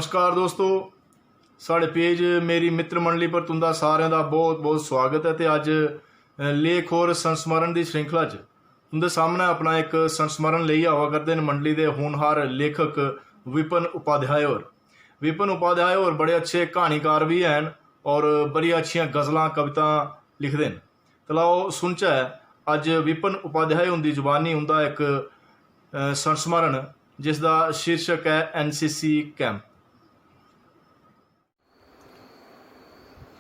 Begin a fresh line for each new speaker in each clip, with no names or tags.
नमस्कार दोस्तों, साढ़े पेज मेरी मित्र मंडली पर तुंदा सारिਆਂ ਦਾ बहुत बहुत स्वागत है। तो अज लेख और संस्मरण की श्रृंखला च तुंदे सामने अपना एक संस्मरण ले आवा करते हैं मंडली के होनहार लेखक विपिन उपाध्याय और बड़े अच्छे कहानीकार भी हैं और बड़ी अच्छी गज़लां कविता लिखते हैं। तो लाओ सुनचा है अज विपिन उपाध्याय उनकी जुबानी उनका एक संस्मरण जिसका शीर्षक है NCC कैंप।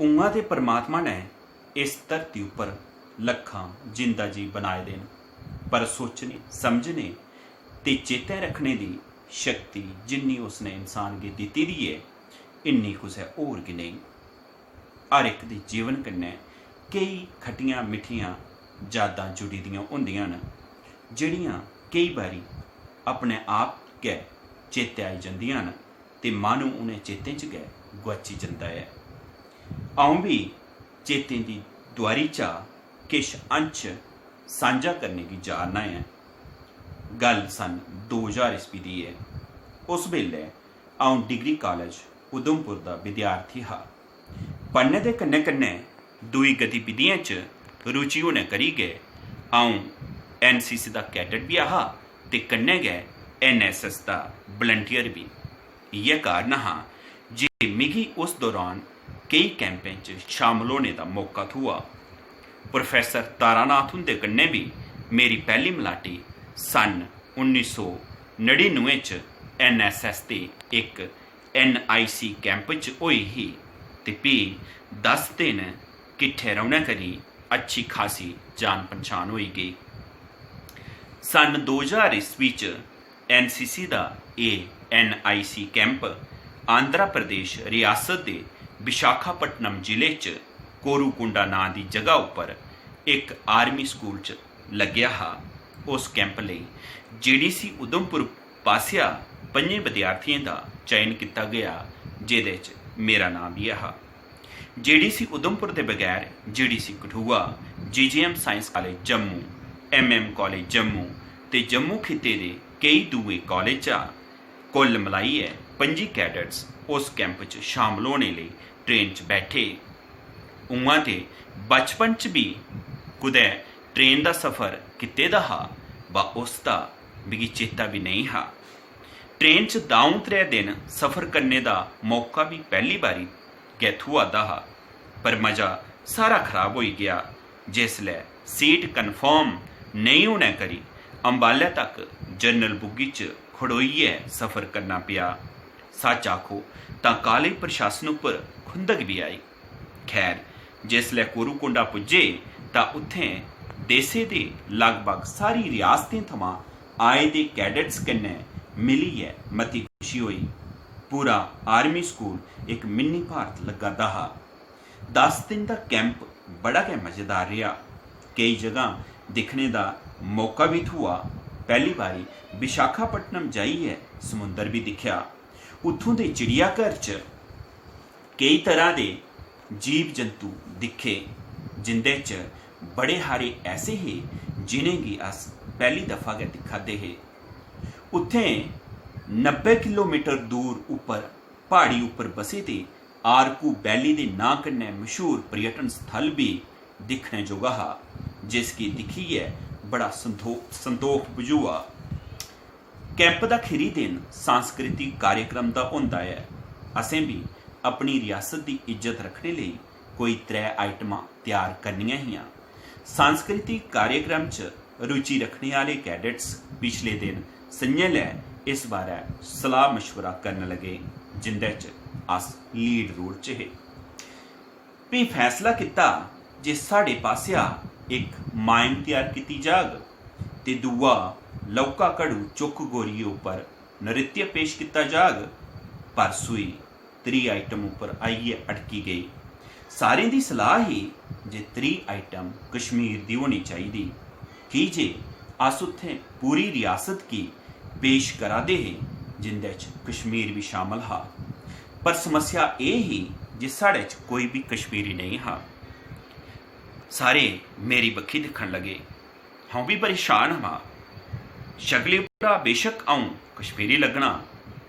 उंगा ते परमात्मा ने इस धरती उपर लखां जिंदा जी बनाए देन, पर सोचने समझने ते चेते रखने की शक्ति जिन्नी उसने इंसान गी दित्ती दी है इन्नी कुसै होर गी नहीं। हर एक दे जीवन कन्नै कई खट्टियां मिठियां यादां जुड़ी दियां होंदियां न, जिहड़ियां कई बारी अपने आप गै चेते आई जंदियां न ते मानो उन्हें चेतें च गै गुआची जंदा है। आऊं भी चेतें दी दुआरी चा किश अंश सांझा करने की जारना है। गल सन 2000 ईस्वी दी है। उस वेले आऊं डिग्री कॉलेज उधमपुर दा विद्यार्थी हा। पढ़ने दे कन्नै कन्नै दुई गतिविधियां च रुचि होने करी गए आऊं NCC दा कैडेट भी हा ते कन्नै गै NSS दा वलंटियर भी। इ'यै कारण हा जे मिगी उस दौरान कई कैंपें च शामिल होने का मौका थ्होआ। प्रोफैसर तारानाथ हुंदे कन्नै भी मेरी पहली मलाटी सन 1999 च NSS दे एक NIC कैंप च होई ही ते भी 10 दिन किट्ठे रौह्ने करी अच्छी खासी जान पहचान होई गई। सन 2000 ईस्वी च NCC दा NIC कैंप आंध्र प्रदेश रियासत दे विशाखापट्टनम जिले च कोरुकुंडा नां दी जगह उपर एक आर्मी स्कूल च लग्या हा। उस कैंप लई GDC उधमपुर पासिया 5 विद्यार्थियों का चयन किया गया, जिहदे च मेरा नाम भी हा। GDC उधमपुर के बगैर GDC Kathua, GGM science college Jammu, MM college Jammu ते जम्मू खिते के कई दूए कॉलेज चा कुल मिलाइयै 25 कैडेट्स उस कैंप च शामिल होने लिए ट्रेन च बैठे। उआं ते बचपन च भी कुदै ट्रेन का सफ़र कीते दा हा, बा उसका मिगी चेता भी नहीं हा। ट्रेन च 2-3 दिन सफ़र करने का मौका भी पहली बारी गै थ्होआ दा हा, पर मज़ा सारा खराब हो गया जिसलै सीट कन्फर्म नहीं होने करी अंबाले तक जनरल बुग्गी च खड़ोइयै सफ़र करना पिया। सच आखो तां कॉलेज प्रशासन उपर खुंदक भी आई। खैर जिसलै कोरुकुंडा पुज्जे तां उत्थें देशे दे लगभग सारी रियासतें थमां आए दे कैडेट्स कन्नै मिलियै मती खुशी होई। पूरा आर्मी स्कूल एक मिनी भारत लग्गा दा हा। 10 दिन का कैंप बड़ा गै मज़ेदार रहा। कई जगह दिखने का मौका भी थ्होआ। पहली बारी विशाखापट्टनम जाइए समुंदर भी दिखा। उत्थों के चिड़ियाघर च कई तरह के जीव जंतु दिखे, जिंदे च बड़े हारे ऐसे ही जिन्हें गी अस पहली दफा गै दिखा दे हे। उत्थें 90 किलोमीटर दूर उपर पहाड़ी उपर बसे दे आरकू वैली के नां कन्नै मशहूर पर्यटन स्थल भी दिखने जोगा हा, जिसकी दिखिए बड़ा संतोख बुझुआ। कैंप का खीरी दिन सांस्कृतिक कार्यक्रम का होंदा है। असें भी अपनी रियासत की इज्जत रखने लिए कोई 3 आइटमां तैयार करनियां हियां। सांस्कृतिक कार्यक्रम च रुचि रखने वाले कैडेट्स पिछले दिन संझलै इस बारे सलाह मशवरा करन लगे, जिंदे च अस लीड रोल च हे। भी फैसला किया जे साढ़े पासिया एक माइम तैयार की जाग ते दूआ लौका घड़ू चुक गोरिये उपर नृत्य पेश किया जाग, पर सुई 3 आइटम उपर आइए अटकी गई। सारें दी सलाह ही जे 3 आइटम कश्मीर दी होनी चाहिए, कि जे अस उत्थें पूरी रियासत की पेश करा दे हे, जिंदे च कश्मीर भी शामिल हा। पर समस्या ये ही जे साढ़े च कोई भी कश्मीरी नहीं हा। सारे मेरी बक्खी दिखन लगे। हाँ भी परेशान हाँ। शक्ली उप्परा बेशक आऊं कश्मीरी लगना,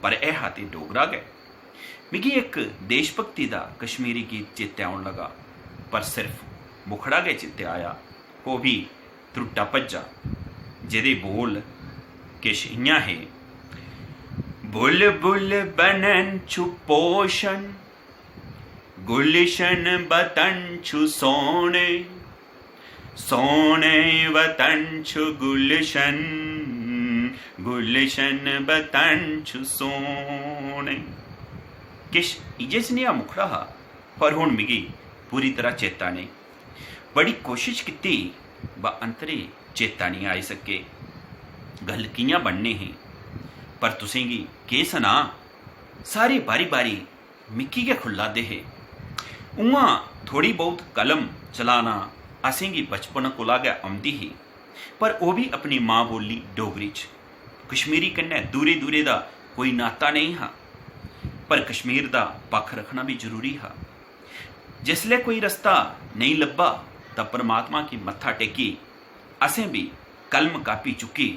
पर यह हाथी डोगरा गै। मिगी एक देश भगती का कश्मीरी गीत चेते आउन लगा, पर सिर्फ मुखड़ा गै चेते आया, वो भी त्रुट्टा भज्जा, जेदे बोल किश इ'यां हे। बुल बुल बनन छु पोषण, गुलशन वतन छु सोने, सोने वतन छु गुलशन, गुलशन वतन छु सोने। किश इ'यै जनेहा मुखड़ा हा, पर हुण मिगी पूरी तरह चेता नहीं। बड़ी कोशिश कीती, ब अंतरे चेता नहीं आई सके गल कि'यां बननी ही। पर तुसें गी केह् सनां, सारे बारी बारी मिकी गै खुल्ला दे हे। उ'आं थोड़ी बहुत कलम चलाना असें गी बचपन कोला गै औंदी ही, पर ओह् भी अपनी मां बोली डोगरी च। कश्मीरी कन्नै दूरे दूरे दा कोई नाता नहीं हा, पर कश्मीर दा पक्ख रखना भी जरूरी हा। जिसलै कोई रस्ता नहीं लब्भा तां परमात्मा गी मत्था टेकी असें भी कलम कापी चुकी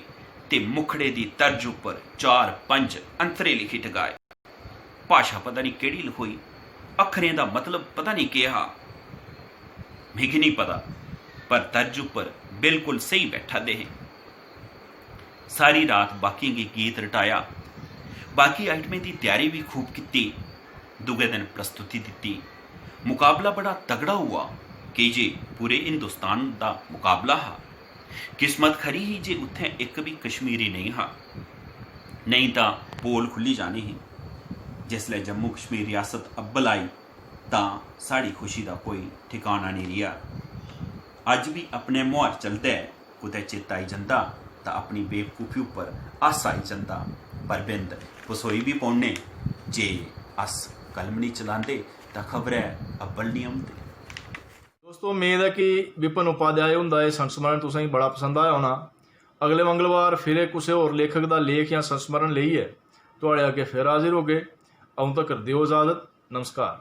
ते मुखड़े दी तर्ज उप्पर 4-5 अंतरे लिखी टकाए। भाशा पता नहीं केड़ी लखोई, अक्खरें दा मतलब पता नहीं केह् हा, मिगी नहीं पता, पर तर्ज उप्पर बिल्कुल सही बैठा दे हे। सारी रात बाकियें गी गीत रटाया, बाकी आइटमें दी त्यारी भी खूब कीती, दुए दिन प्रस्तुति दित्ती। मुकाबला बड़ा तगड़ा हुआ कि जे पूरे हिंदुस्तान दा मुकाबला हा। किस्मत खरी ही जे उत्थे एक भी कश्मीरी नहीं हा, नहीं तां पोल खुली जानी ही। जिसलै जम्मू कश्मीर रियासत अब्बल आई तां साड़ी खुशी दा कोई ठिकाना नहीं रिहा। अज भी अपने मुहार चलदा ऐ, कुतै चेता आई जंदा तां अपनी बेवकूफी उप्पर हस आई जंदा, पर बिंद पसोई भी पौने जे अस कलम नहीं चलांदे तां खबरै अब्बल नहीं औंदे।
दोस्तों, उम्मीद है कि विपिन उपाध्याय हुंदा एह् संस्मरण तुसेंगी बड़ा पसंद आया होना। अगले मंगलवार फिर कुछ होर लेखक का लेख या संस्मरण लेइयै तुहाड़े अग्गे फिर हाजिर होगे। अदूं तक्कर दिओ इजाजत। नमस्कार।